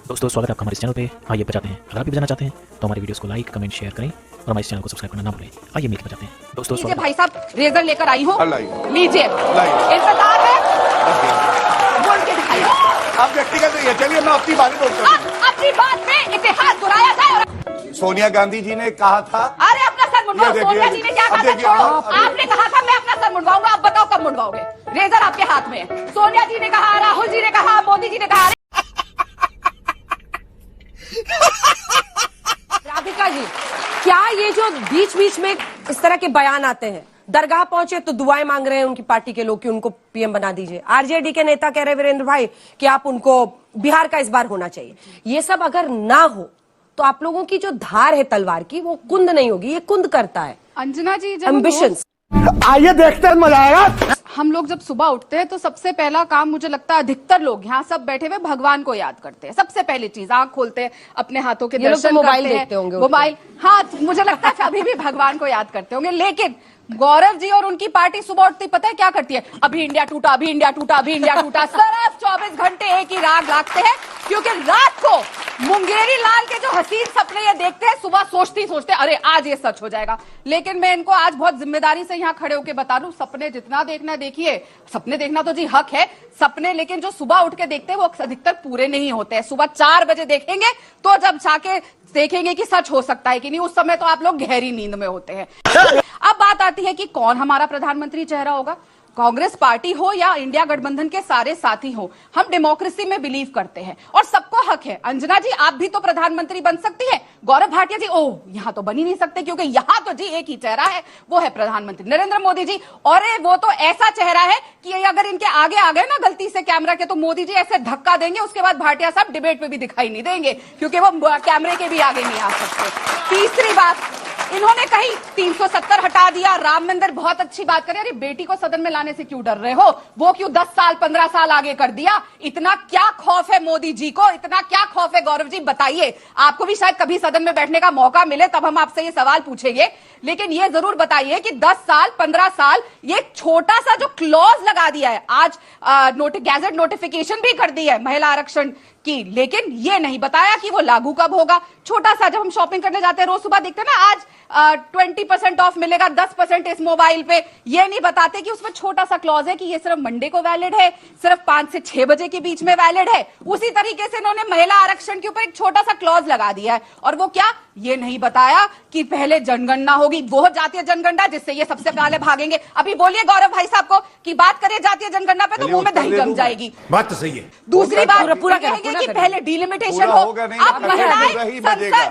दोस्तों स्वागत है आपका हमारे इस चैनल पे। आइए बजाते हैं। अगर आप भी बजाना चाहते हैं तो हमारे वीडियोस को लाइक कमेंट शेयर करें और हमारे इस चैनल को सब्सक्राइब करना ना भूलें। आइए मिलकर बजाते हैं दोस्तों। लीजिए भाई साहब, रेजर लेकर आई हूँ, लीजिए। लाइए। इंतजार है, बोल के दिखाइए। आप व्यक्तिगत नहीं है, चलिए मैं अपनी बात बोलता हूँ। अपनी बात में इतिहास दोहराया जाए। और सोनिया गांधी जी ने कहा था, अरे अपना सर मुंडवाओ। सोनिया जी ने क्या कहा था? छोड़ो, आपने कहा था मैं अपना सर मुंडवाऊंगा। अब बताओ कब मुंडवाओगे? रेजर आपके हाथ में है। सोनिया जी ने कहा, राहुल जी ने कहा, मोदी जी ने कहा। राधिका जी, क्या ये जो बीच बीच में इस तरह के बयान आते हैं, दरगाह पहुंचे तो दुआएं मांग रहे हैं उनकी पार्टी के लोग कि उनको पीएम बना दीजिए, आरजेडी के नेता कह रहे हैं वीरेंद्र भाई कि आप उनको बिहार का इस बार होना चाहिए, ये सब अगर ना हो तो आप लोगों की जो धार है तलवार की वो कुंद नहीं होगी, ये कुंद करता है। अंजना जी, जब एम्बिशंस। आइए देखते हैं, मजा आएगा। हम लोग जब सुबह उठते हैं तो सबसे पहला काम, मुझे लगता है अधिकतर लोग यहाँ सब बैठे हुए भगवान को याद करते हैं। सबसे पहली चीज, आंख खोलते हैं, अपने हाथों के दर्शन मोबाइल करते देखते होंगे, हैं। मोबाइल, हाँ, मुझे लगता है अभी भी भगवान को याद करते होंगे। लेकिन गौरव जी और उनकी पार्टी सुबह उठती पता है क्या करती है? अभी इंडिया टूटा, अभी इंडिया टूटा, अभी इंडिया टूटा। सिर्फ 24 घंटे एक ही राग लागते हैं, क्योंकि रात को मुंगेरी लाल के जो हसीन सपने ये देखते हैं, सुबह सोचते अरे आज ये सच हो जाएगा। लेकिन मैं इनको आज बहुत जिम्मेदारी से यहाँ खड़े होकर बता दूं, सपने जितना देखना देखिए, सपने देखना तो जी हक है सपने, लेकिन जो सुबह उठ के देखते हैं वो अधिकतर पूरे नहीं होते हैं। सुबह 4 बजे देखेंगे तो जब जाके देखेंगे कि सच हो सकता है कि नहीं, उस समय तो आप लोग गहरी नींद में होते हैं। अब बात आती है कि कौन हमारा प्रधानमंत्री चेहरा होगा। कांग्रेस पार्टी हो या इंडिया गठबंधन के सारे साथी हो, हम डेमोक्रेसी में बिलीव करते हैं और सबको हक है। अंजना जी, आप भी तो प्रधानमंत्री बन सकती हैं। गौरव भाटिया जी, ओह यहां तो बन ही नहीं सकते, क्योंकि यहां तो जी एक ही चेहरा है, वो है प्रधानमंत्री नरेंद्र मोदी जी। और वो तो ऐसा चेहरा है कि अगर इनके आगे आ गए ना गलती से कैमरा के, तो मोदी जी ऐसे धक्का देंगे, उसके बाद भाटिया साहब डिबेट में भी दिखाई नहीं देंगे, क्योंकि वो कैमरे के भी आगे नहीं आ सकते। तीसरी बात, इन्होंने कही 370 हटा दिया, राम मंदिर, बहुत अच्छी बात करें। अरे बेटी को सदन में लाने से क्यों डर रहे हो? वो क्यों 10 साल 15 साल आगे कर दिया? इतना क्या खौफ है मोदी जी को? इतना क्या खौफ है? गौरव जी बताइए, आपको भी शायद कभी सदन में बैठने का मौका मिले, तब हम आपसे ये सवाल पूछेंगे। लेकिन ये जरूर बताइए कि 10 साल 15 साल ये छोटा सा जो क्लॉज लगा दिया है, आज गैजेट नोटिफिकेशन भी कर दी है महिला आरक्षण की, लेकिन ये नहीं बताया कि वो लागू कब होगा। छोटा सा, जब हम शॉपिंग करने जाते हैं रोज सुबह देखते हैं ना, आज 20% ऑफ मिलेगा, 10% इस मोबाइल पे, ये नहीं बताते कि उसमें छोटा सा क्लॉज है कि ये सिर्फ मंडे को वैलिड है, सिर्फ 5 से 6 बजे के बीच में वैलिड है। उसी तरीके से इन्होंने महिला आरक्षण के ऊपर एक छोटा सा क्लॉज लगा दिया है, और वो क्या, ये नहीं बताया कि पहले जनगणना होगी, वो जातीय जनगणना जिससे ये सबसे पहले भागेंगे। अभी बोलिए गौरव भाई साहब को कि बात करें जातीय जनगणना पे तो मुंह में दही जम जाएगी। बात तो सही है। दूसरी बात, पूरा कहेंगे कि पहले डिलिमिटेशन हो। अब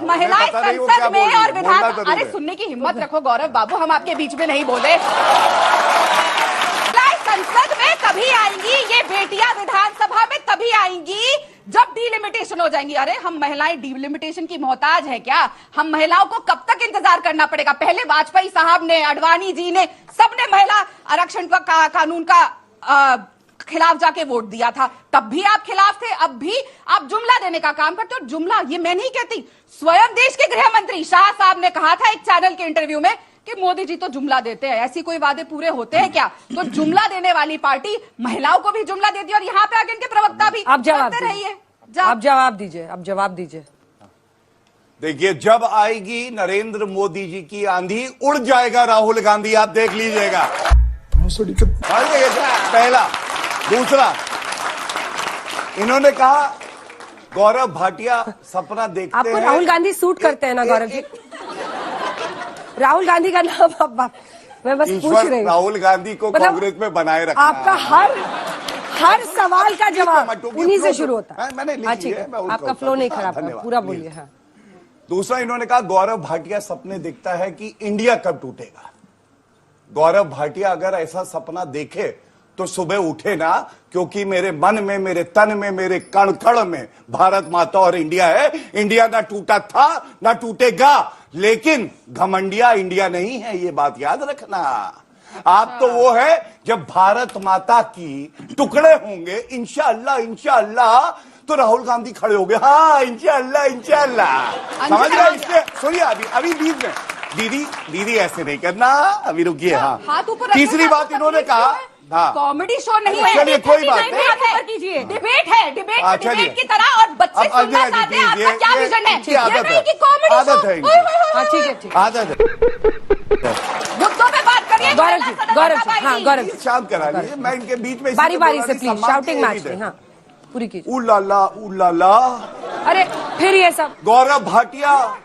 महिलाएं संसद में और विधान, अरे सुनने की हिम्मत रखो गौरव बाबू, हम आपके बीच में नहीं बोले। संसद में तभी आएंगी ये बेटियां, विधानसभा में तभी आएंगी जब डिलिमिटेशन हो जाएंगी। अरे हम महिलाएं डिलिमिटेशन की मोहताज है क्या? हम महिलाओं को कब तक इंतजार करना पड़ेगा? पहले वाजपेयी साहब ने, अडवाणी जी ने, सबने महिला आरक्षण का कानून का खिलाफ जाके वोट दिया था, तब भी आप खिलाफ थे, अब भी आप जुमला देने का काम करते हो। जुमला ये मैं नहीं कहती, स्वयं देश के गृह मंत्री शाह साहब ने कहा था एक चैनल के इंटरव्यू में कि मोदी जी तो जुमला देते हैं, ऐसी कोई वादे पूरे होते हैं क्या? तो जुमला देने वाली पार्टी महिलाओं को भी जुमला देती है, और यहाँ पे आगे इनके प्रवक्ता भी आप जवाब रहिए। आप जवाब दीजिए, अब जवाब दीजिए। देखिए जब आएगी नरेंद्र मोदी जी की आंधी, उड़ जाएगा राहुल गांधी, आप देख लीजिएगा। पहला। दूसरा, इन्होंने कहा गौरव भाटिया सपना देखते आपको हैं। राहुल गांधी सूट करते हैं ना गौरव जी? राहुल गांधी का नाम मैं बस पूछ रही हूँ। राहुल गांधी को कांग्रेस में बनाए रखना। आपका हर सवाल का जवाब उन्हीं से शुरू होता है। मैंने लिखी है, आपका फ्लो नहीं खराब है, पूरा बोलिए। हाँ। दूसरा, इन्होंने कहा गौरव भाटिया सपने देखता है कि इंडिया कब टूटेगा। गौरव भाटिया अगर ऐसा सपना देखे तो सुबह उठे ना, क्योंकि मेरे मन में, मेरे तन में, मेरे कण कण में भारत माता और इंडिया है। इंडिया ना टूटा था ना टूटेगा, लेकिन घमंडिया इंडिया नहीं है, ये बात याद रखना। आप तो वो है जब भारत माता की टुकड़े होंगे इंशाअल्लाह इंशाअल्लाह, तो राहुल गांधी खड़े हो गए, हाँ इंशाअल्लाह इंशाअल्लाह, समझ रहे? इसलिए सुनिए, अभी बीच में दीदी ऐसे नहीं करना, अभी रुकिए। हाँ, तीसरी बात इन्होंने कहा हाँ। कॉमेडी शो नहीं है, चलिए, कोई बात नहीं। डिबेट है, डिबेट चलिए। की तरह, और बच्चे अब सुनना अंजना चाहते जी, हैं। आपका क्या विजन है? इनकी आदत नहीं है। कि कॉमेडी आदत है इनकी। हाँ ठीक है, ठीक है। आदत है। मुद्दों पे बात करिए। गौरव जी, गौरव जी, हाँ गौरव जी, शांत करा लीजिए, मैं इनके बीच में बारी बारी से इसीलिए प्लीज बोला शाउटिंग कि मैच में, हाँ पूरी कीजिए। उलाला। अरे फिर ये सब गौरव भाटिया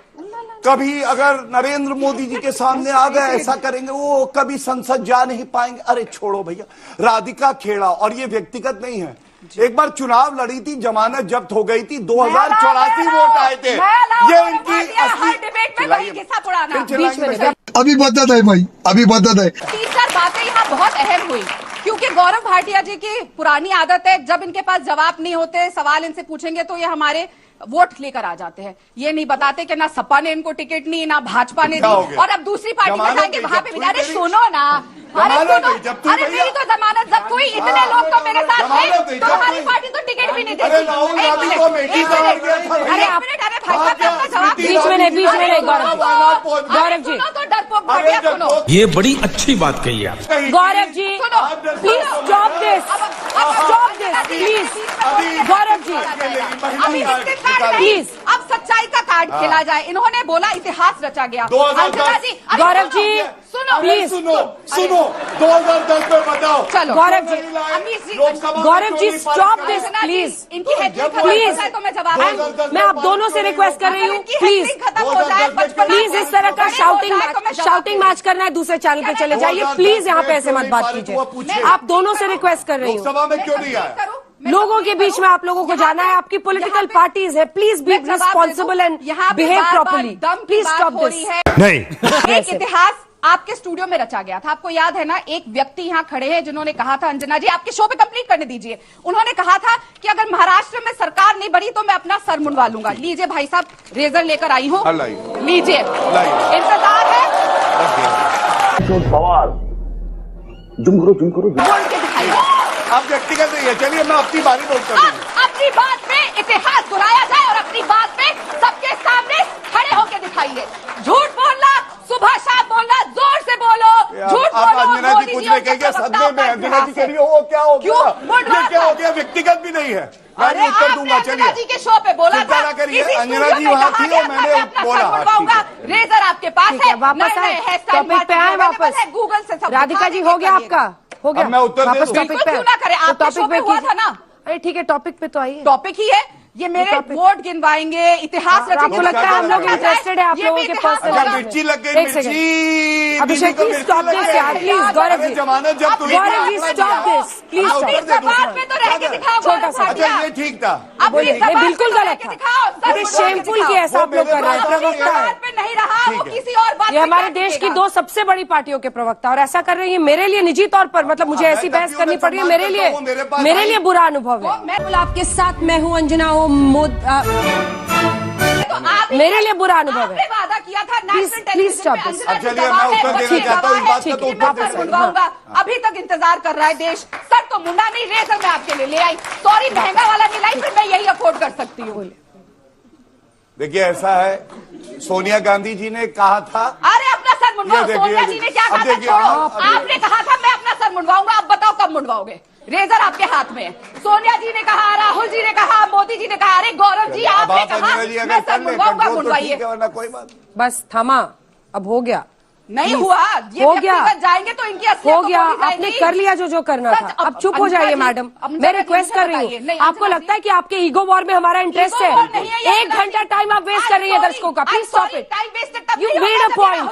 कभी अगर नरेंद्र मोदी जी के सामने आ गए ऐसा करेंगे, वो कभी संसद जा नहीं पाएंगे। अरे छोड़ो भैया, राधिका खेड़ा, और ये व्यक्तिगत नहीं है। एक बार चुनाव लड़ी थी, जमानत जब्त हो गई थी, 2084 वोट आए थे। ये इनकी असली डिबेट में वही किस्सा पुराना। बीच में अभी बदत है भाई, अभी बदत है। 3-4 बातें यहाँ बहुत अहम हुई, क्योंकि गौरव भाटिया जी की पुरानी आदत है, जब इनके पास जवाब नहीं होते, सवाल इनसे पूछेंगे तो ये हमारे वोट लेकर आ जाते हैं। ये नहीं बताते कि ना सपा ने इनको टिकट नहीं, ना भाजपा ने दी, और अब दूसरी पार्टी में जाएंगे वहां पे भी। अरे सुनो ना, अरे सुनो, अरे मेरी तो जमानत जब्त हुई, इतने लोग तो मेरे साथ थे, तो हमारी पार्टी तो टिकट भी नहीं देती। अरे राहुल गांधी को मेटी समझ गया था भैया। अरे एक मिनट, अरे भाई साहब अपना जवाब बीच में नहीं, बीच में नहीं, गौरव जी, गौरव जी, सुनो तो डरपोक भाटिया, सुनो। ये बड़ी अच्छी बात कही आप। गौरव जी सुनो, please stop this, stop this please, Gaurav ji अभी इसके कार्ड Please. नहीं, अब सच्चाई का कार्ड खेला जाए। इन्होंने बोला इतिहास रचा गया। 2010 अंजना जी, अरे गौरव सुनो, जी, सुनो please. सुनो 2010 में बताओ। चलो Gaurav ji, Amish ji, Gaurav ji stop this Anjana ji, please, इनकी हेडलाइन खत्म Please. हो जाए तो मैं जवाब दूं। मैं आप दोनों से रिक्वेस्ट कर रही हूँ, इनकी प्लीज हेडलाइन खत्म हो जाए, 55 प्लीज इस तरह का बड़े हो शाउटिंग जाए तो मैं मैच, जवाब शाउटिंग दूं। मैच करना है दूसरे चैनल पे चले जाइए प्लीज, यहाँ पे ऐसे मत बात कीजिए। आप दोनों से रिक्वेस्ट कर रही हूँ, लोकसभा में क्यों नहीं आया? करूं? मैं लोगों के बीच में आप लोगों को जाना है, आपकी पॉलिटिकल पार्टीज है, प्लीज बी मैं जवाब दे दूं। रिस्पॉन्सिबल एंड यहाँ पे बिहेव बार-बार प्रॉपर्ली, दम की प्लीज बात स्टॉप हो रही दिस। है। नहीं एक इतिहास आपके स्टूडियो में रचा गया था, आपको याद है ना? एक व्यक्ति यहाँ खड़े हैं जिन्होंने कहा था, अंजना जी आपके शो पे कंप्लीट करने दीजिए, उन्होंने कहा था कि अगर महाराष्ट्र में सरकार नहीं बनी तो मैं अपना सर मुंडवा लूंगा। लीजिए भाई साहब, रेजर लेकर आई हूँ, लीजिए, इंतजार है, बोल के दिखाइए। आप व्यक्तिगत नहीं है, चलिए मैं अपनी बारी बोलता हूँ। अब अपनी बात में इतिहास दोहराया जाए और अपनी बात में सबके सामने खड़े होकर दिखाइए। झूठ बोलना, सुबह शाम बोलना, जोर से बोलो, झूठ आप बोलो। अंजना जी कुछ नहीं कहेंगे, सदमे में अंजना जी करिए, वो क्या हो क्यों? गया? ये क्या हो गया? व्यक्तिगत भी नहीं है, मैं अरे भी उत्तर आपने दूंगा। अंजना चलिए जी के शो पे बोला चिंता था, ना करिए, इसी अंजना स्टूडियो जी में वहाँ कहा थी गया और था, मैंने मैं अपना बोला, सर हाँ, मुंडवाऊंगा। ठीक रेजर आपके पास ठीक है, है, वापस आए, टॉपिक पे आए वापस। गूगल से सब राधिका जी हो गया आपका, हो गया, अब मैं उत्तर दे वापस दूं। टॉपिक बिल्कुल पे क्यों ना करें, तो आपके शो टॉपिक पे पे हुआ कीजिए। था ना? अरे ठीक है, टॉपिक पे तो आइए। टॉपिक ही है ये, मेरे टॉपिक। वोट गिनवाएंगे, इतिहास और आपको लगता है हम लोग इंटरेस्टेड है आप लोगों के पर्सनल अच्छा लाइफ मिर्ची लग गई, एक सेकंड। मिर्ची अभिषेक दीदी को प्लीज मिर्ची स्टॉप लग दिस गई। यार, प्लीज गौरव अरे जी, जमानत जब हुई गौरव जी स्टॉप दिस प्लीज, अपनी उत्तर दे दूं। जबान पे तो रह के दिखाओ छोटा गौरव सा। अच्छा भाटिया। ये ठीक था। अपनी बोलिए, नहीं जबान बिल्कुल पे तो रह गलत के था, दिखाओ, सर ये मुंडवा के शेमफुल दिखाओ। केस आप लोग कर रहे हैं, वो मेरे प्रवक्ता जबान है। पे नहीं रहा, वो ठीक है। किसी और बात ये पे हमारे क्या देश की टिकेगा? दो सबसे बड़ी पार्टियों के प्रवक्ता और ऐसा कर रहे हैं, ये मेरे लिए निजी तौर पर, मतलब मुझे ऐसी बहस करनी पड़ रही है, मेरे लिए मेरे लिए बुरा अनुभव है। बिल्कुल आपके साथ मैं हूँ अंजना, तो आप ही मेरे लिए बुरा अनुभव है। आपने वादा किया था Please, national please television stop पे this. अंजना चलिए, जिंदाबाद मैं उत्तर है, देना चाहता हूँ, इस बात का तो ठीक है, उत्तर वापस दे सकते मुंडवाऊंगा। अभी तक इंतजार कर रहा है देश। सर तो मुंडा नहीं, रेजर मैं आपके लिए ले आई। सॉरी महंगा वाला नहीं लाई, फिर मैं यही अफोर्ड कर सकती हूँ। देखिए ऐसा है, सोनिया गांधी जी ने कहा था, अरे अपना सर मुंडवाओ। ये देखिए, सोनिया जी ने क्या अब कहा था? देखिए, छोड़ो, अब आपने कहा था मैं अपना सर मुंडवाऊंगा, अब बताओ कब मुंडवाओगे? रेजर आपके हाथ में है। सोनिया जी ने कहा, राहुल जी ने कहा, मोदी जी ने कहा, अरे गौरव जी अब आपने आप कहा अंजना जी मैं अगर सर कर ले मुंडवाऊंगा, कंट्रोल तो मुंडवाइए। ठीक है, वरना कोई बात नहीं। बस थमा, अब हो गया, नहीं हुआ, ये हो गया, व्यक्तिगत जाएंगे तो इनकी असलियत हो तो गया, बोली जाएगी। आपने कर लिया जो करना सच, था, अब चुप हो जाइए मैडम, मैं रिक्वेस्ट कर रही हूँ। आपको लगता है कि आपके ईगो वॉर में हमारा इंटरेस्ट है? एक घंटा टाइम आप वेस्ट कर रही है दर्शकों का, please stop it. You made a point.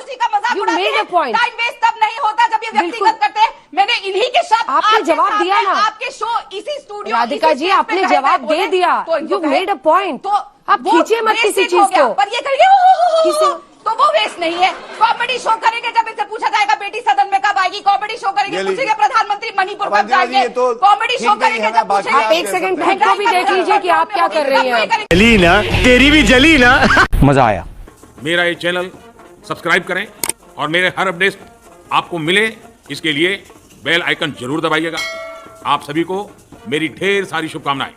You made a point. Time waste तब नहीं होता जब ये बिल्कुल। व्यक्तिगत करते हैं। मैंने इन्हीं के शब्द आपने आपके जवाब सामने, दिया ना। आपके शो इसी स्टूडियो राधिका इसी जी, स्टेज पे आपने कहे जवाब बोले, दे दिया। तो इनको You कहे- made a point. तो आप वो खींचिए मत किसी wastage चीज हो गया, को। पर ये करिए किसी- तो वो वेस्ट नहीं है। कॉमेडी शो करेंगे, जब इनसे पूछा जाएगा बेटी सदन में कब आएगी, कॉमेडी शो करेंगे, ये लीजिए। पूछेंगे प्रधानमंत्री मणिपुर अब कब अंजना जी, जाएंगे, ये तो कॉमेडी ठीक शो नहीं है करेंगे, ना, जब बाकी पूछेंगे आप एक सेकंड खुद को भी देख लीजिए कि आप क्या कर रही हैं। जली ना, तेरी भी जली ना। मजा आया। मेरा ये चैनल सब्सक्राइब करें और मेरे हर अपडेट आपको मिले, इसके लिए बेल आइकन जरूर दबाइएगा। आप सभी को मेरी ढेर सारी शुभकामनाएं।